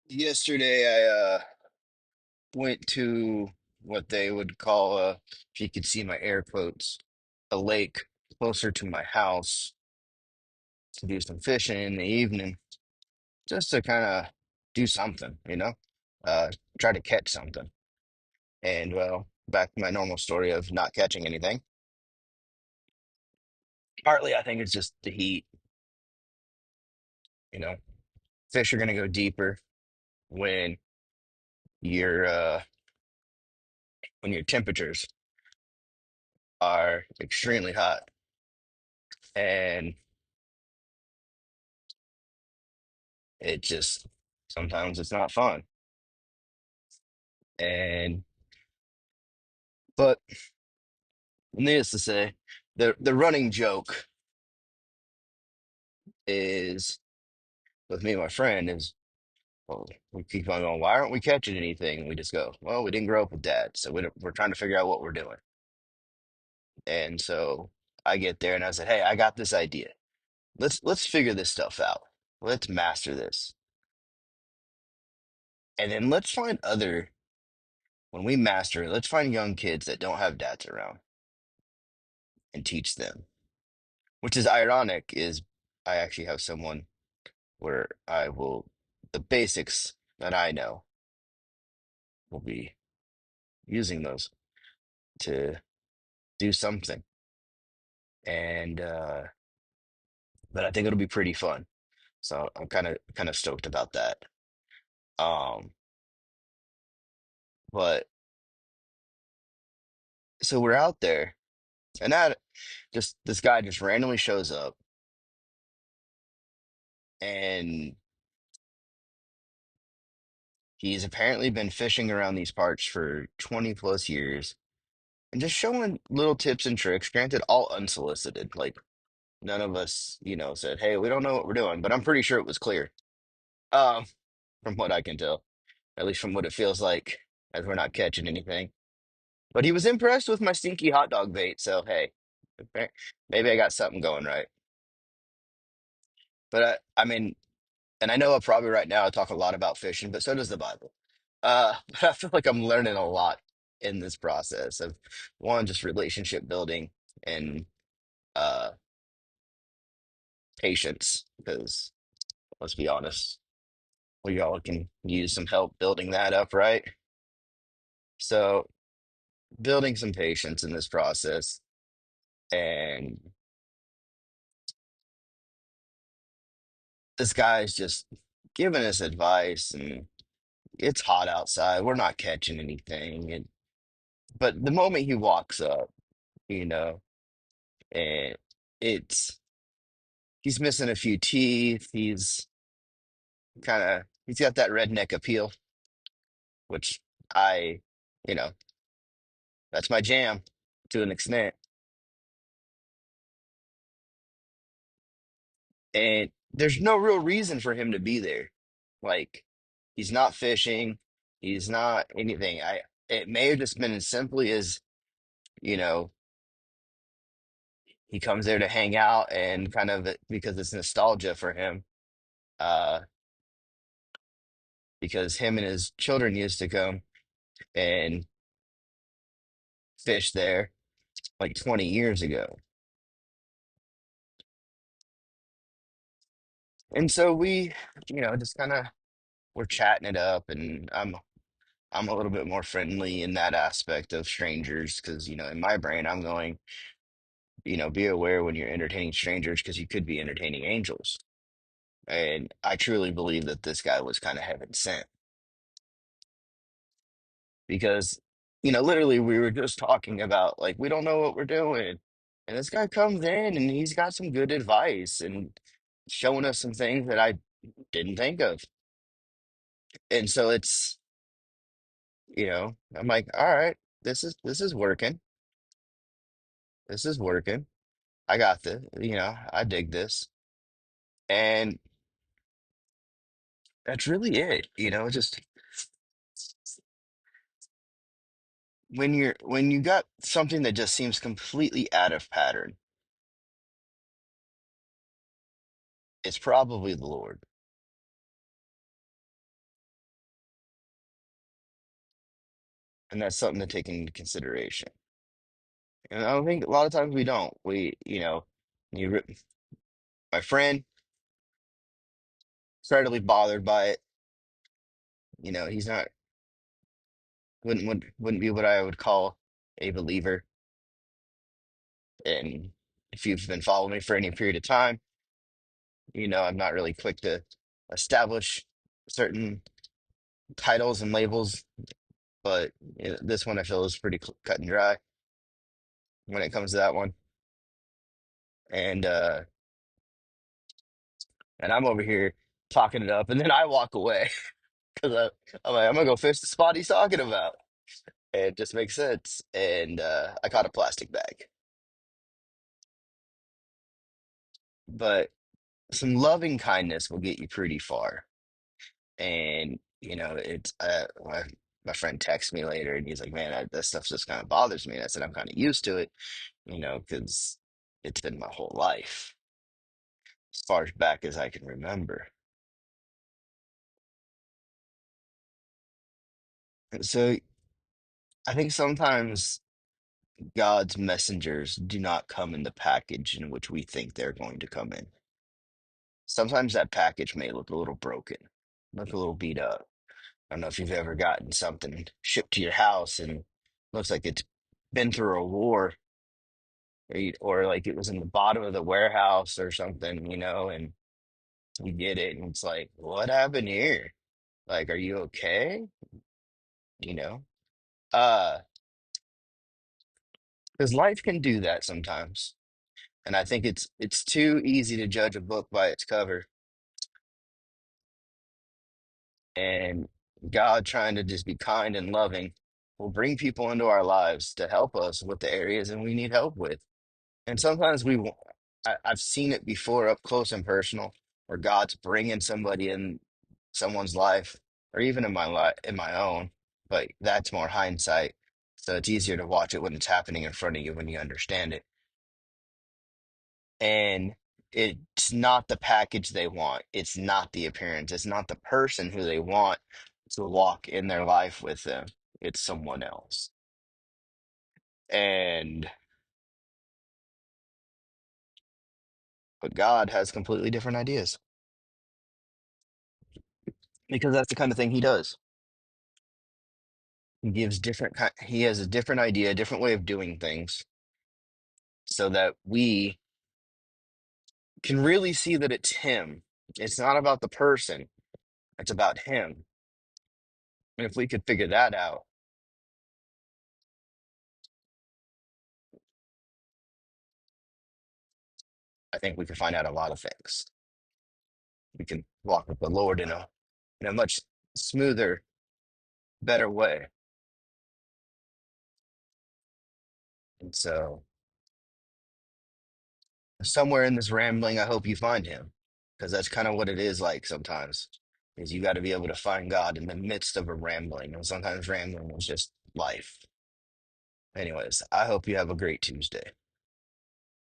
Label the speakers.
Speaker 1: Yesterday, I went to what they would call, if you could see my air quotes, a lake closer to my house to do some fishing in the evening, just to kind of do something, uh, try to catch something. And well, back to my normal story of not catching anything. Partly, I think it's just the heat. You know, fish are going to go deeper when your when your temperatures are extremely hot, and it just sometimes it's not fun. And but needless to say, the running joke is with me and my friend is, well, we keep on going, why aren't we catching anything? We just go, well, we didn't grow up with dad, so we're trying to figure out what we're doing. And so I get there and I said, hey, I got this idea. Let's figure this stuff out. Let's master this. And then let's find other when we master it, let's find young kids that don't have dads around and teach them. Which is ironic is I actually have someone where I will the basics that I know will be using those to do something. And but I think it'll be pretty fun. So I'm kind of stoked about that. Um, but so we're out there and that just this guy just randomly shows up and he's apparently been fishing around these parts for 20 plus years and just showing little tips and tricks, granted all unsolicited. Like none of us, said, "Hey, we don't know what we're doing," but I'm pretty sure it was clear. Um, from what I can tell, at least from what it feels like, as we're not catching anything. But he was impressed with my stinky hot dog bait, so hey, maybe I got something going right. But I mean, and I know I probably right now I talk a lot about fishing, but so does the Bible. But I feel like I'm learning a lot in this process of one, just relationship building and uh patience, because let's be honest, we all can use some help building that up, right? So building some patience in this process and this guy's just giving us advice and it's hot outside. We're not catching anything. And but the moment he walks up, you know, and it's he's missing a few teeth. He's got that redneck appeal, which I, you know, that's my jam to an extent. And there's no real reason for him to be there. Like he's not fishing, he's not anything. It may have just been as simply as, you know, he comes there to hang out and kind of because it's nostalgia for him. Uh, because him and his children used to come and fish there like 20 years ago. And so we, just kind of we're chatting it up and I'm a little bit more friendly in that aspect of strangers because, in my brain I'm going, be aware when you're entertaining strangers because you could be entertaining angels. And I truly believe that this guy was kind of heaven sent because, literally we were just talking about like we don't know what we're doing. And this guy comes in and he's got some good advice and showing us some things that I didn't think of. And so I'm like, all right, this is working. This is working. I got this, I dig this. And that's really it, just when you got something that just seems completely out of pattern, it's probably the Lord. And that's something to take into consideration. And I don't think a lot of times we don't. You, re- my friend, incredibly bothered by it. He's not wouldn't be what I would call a believer. And if you've been following me for any period of time, I'm not really quick to establish certain titles and labels, but this one I feel is pretty cut and dry when it comes to that one. And and I'm over here talking it up, and then I walk away because I'm like, I'm gonna go fish the spot he's talking about. And it just makes sense. And I caught a plastic bag, but some loving kindness will get you pretty far. And it's my friend texts me later, and he's like, "Man, that stuff just kind of bothers me." And I said, "I'm kind of used to it, because it's been my whole life, as far back as I can remember." And so I think sometimes God's messengers do not come in the package in which we think they're going to come in. Sometimes that package may look a little broken, look a little beat up. I don't know if you've ever gotten something shipped to your house and looks like it's been through a war, or like it was in the bottom of the warehouse or something, and you get it and it's like, what happened here? Like, are you okay? You know? Uh, because life can do that sometimes. And I think it's too easy to judge a book by its cover, and God trying to just be kind and loving will bring people into our lives to help us with the areas and we need help with. And sometimes I've seen it before up close and personal, where God's bringing somebody in someone's life, or even in my life, in my own. But that's more hindsight. So it's easier to watch it when it's happening in front of you when you understand it. And it's not the package they want. It's not the appearance. It's not the person who they want to walk in their life with them. It's someone else. And but God has completely different ideas, because that's the kind of thing he does. He gives he has a different idea, a different way of doing things, so that we can really see that it's him. It's not about the person, it's about him. And if we could figure that out, I think we could find out a lot of things. We can walk with the Lord in a much smoother, better way. And so somewhere in this rambling, I hope you find him, because that's kind of what it is like sometimes. Is you got to be able to find God in the midst of a rambling, and sometimes rambling is just life. Anyways, I hope you have a great Tuesday.